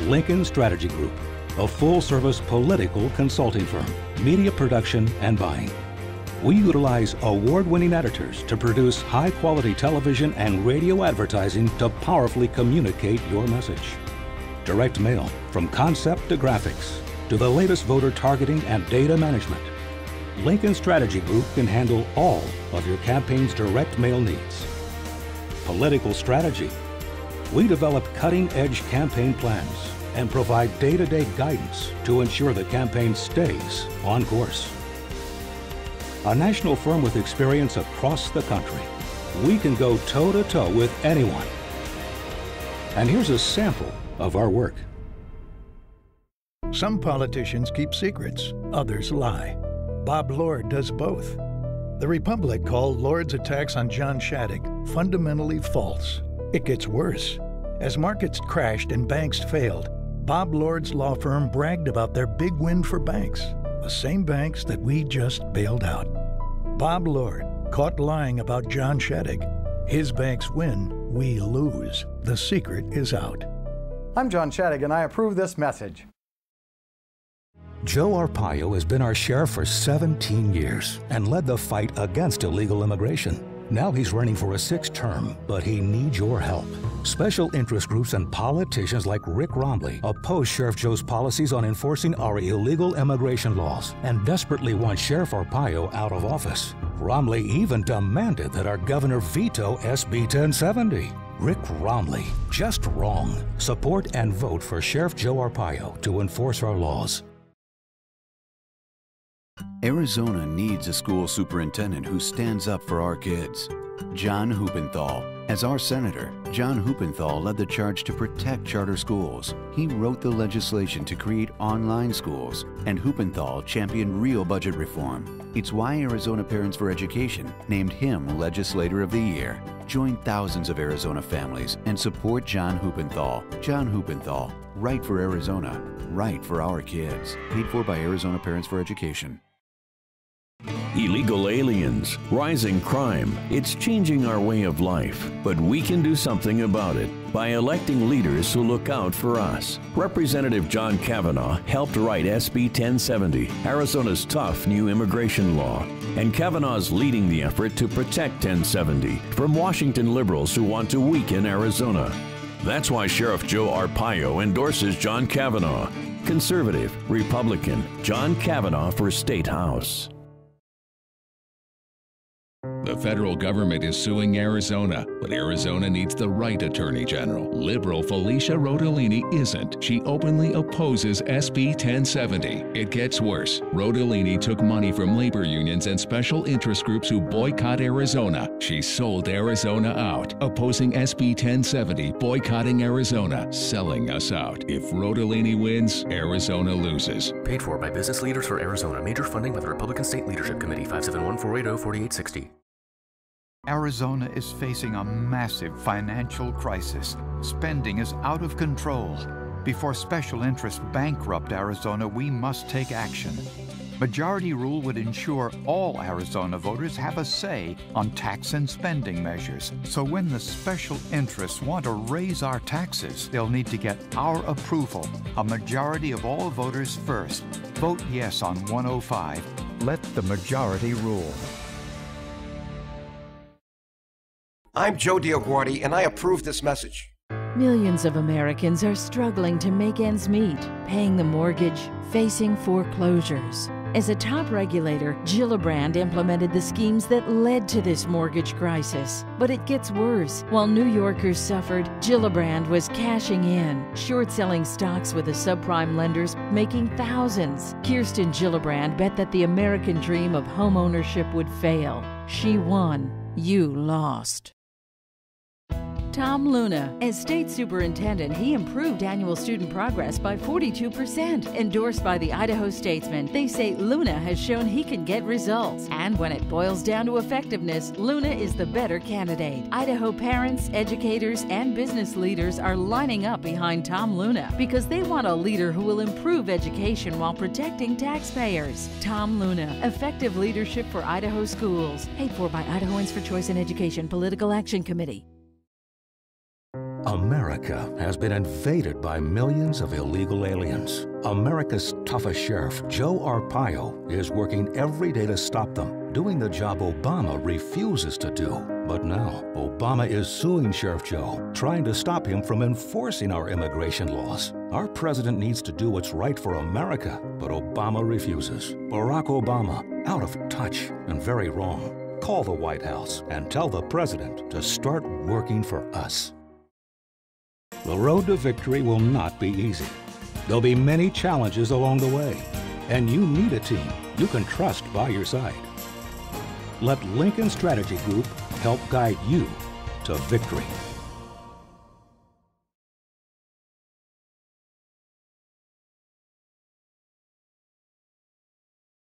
Lincoln Strategy Group, a full-service political consulting firm, media production and buying. We utilize award-winning editors to produce high-quality television and radio advertising to powerfully communicate your message. Direct mail, from concept to graphics, to the latest voter targeting and data management. Lincoln Strategy Group can handle all of your campaign's direct mail needs. Political strategy. We develop cutting-edge campaign plans and provide day-to-day guidance to ensure the campaign stays on course. A national firm with experience across the country, we can go toe-to-toe with anyone. And here's a sample of our work. Some politicians keep secrets, others lie. Bob Lord does both. The Republic called Lord's attacks on John Shadegg fundamentally false. It gets worse. As markets crashed and banks failed, Bob Lord's law firm bragged about their big win for banks, the same banks that we just bailed out. Bob Lord, caught lying about John Shadegg. His banks win, we lose. The secret is out. I'm John Shadegg, and I approve this message. Joe Arpaio has been our sheriff for 17 years and led the fight against illegal immigration. Now he's running for a 6th term, but he needs your help. Special interest groups and politicians like Rick Romley oppose Sheriff Joe's policies on enforcing our illegal immigration laws and desperately want Sheriff Arpaio out of office. Romley even demanded that our governor veto SB 1070. Rick Romley, just wrong. Support and vote for Sheriff Joe Arpaio to enforce our laws. Arizona needs a school superintendent who stands up for our kids. John Huppenthal. As our senator, John Huppenthal led the charge to protect charter schools. He wrote the legislation to create online schools, and Huppenthal championed real budget reform. It's why Arizona Parents for Education named him Legislator of the Year. Join thousands of Arizona families and support John Huppenthal. John Huppenthal, right for Arizona, right for our kids. Paid for by Arizona Parents for Education. Illegal aliens, rising crime, it's changing our way of life, but we can do something about it by electing leaders who look out for us. Representative John Kavanaugh helped write SB 1070, Arizona's tough new immigration law, and Kavanaugh's leading the effort to protect 1070 from Washington liberals who want to weaken Arizona. That's why Sheriff Joe Arpaio endorses John Kavanaugh. Conservative, Republican, John Kavanaugh for State House. The federal government is suing Arizona, but Arizona needs the right attorney general. Liberal Felicia Rodolini isn't. She openly opposes SB 1070. It gets worse. Rodolini took money from labor unions and special interest groups who boycott Arizona. She sold Arizona out, opposing SB 1070, boycotting Arizona, selling us out. If Rodolini wins, Arizona loses. Paid for by Business Leaders for Arizona. Major funding by the Republican State Leadership Committee. 571-480-4860. Arizona is facing a massive financial crisis. Spending is out of control. Before special interests bankrupt Arizona, we must take action. Majority rule would ensure all Arizona voters have a say on tax and spending measures. So when the special interests want to raise our taxes, they'll need to get our approval. A majority of all voters first. Vote yes on 105. Let the majority rule. I'm Joe DioGuardi, and I approve this message. Millions of Americans are struggling to make ends meet, paying the mortgage, facing foreclosures. As a top regulator, Gillibrand implemented the schemes that led to this mortgage crisis. But it gets worse. While New Yorkers suffered, Gillibrand was cashing in, short-selling stocks with the subprime lenders, making thousands. Kirsten Gillibrand bet that the American dream of homeownership would fail. She won. You lost. Tom Luna. As state superintendent, he improved annual student progress by 42%. Endorsed by the Idaho Statesman, they say Luna has shown he can get results. And when it boils down to effectiveness, Luna is the better candidate. Idaho parents, educators, and business leaders are lining up behind Tom Luna because they want a leader who will improve education while protecting taxpayers. Tom Luna. Effective leadership for Idaho schools. Paid for by Idahoans for Choice in Education Political Action Committee. America has been invaded by millions of illegal aliens. America's toughest sheriff, Joe Arpaio, is working every day to stop them, doing the job Obama refuses to do. But now, Obama is suing Sheriff Joe, trying to stop him from enforcing our immigration laws. Our president needs to do what's right for America, but Obama refuses. Barack Obama, out of touch and very wrong. Call the White House and tell the president to start working for us. The road to victory will not be easy. There'll be many challenges along the way, and you need a team you can trust by your side. Let Lincoln Strategy Group help guide you to victory.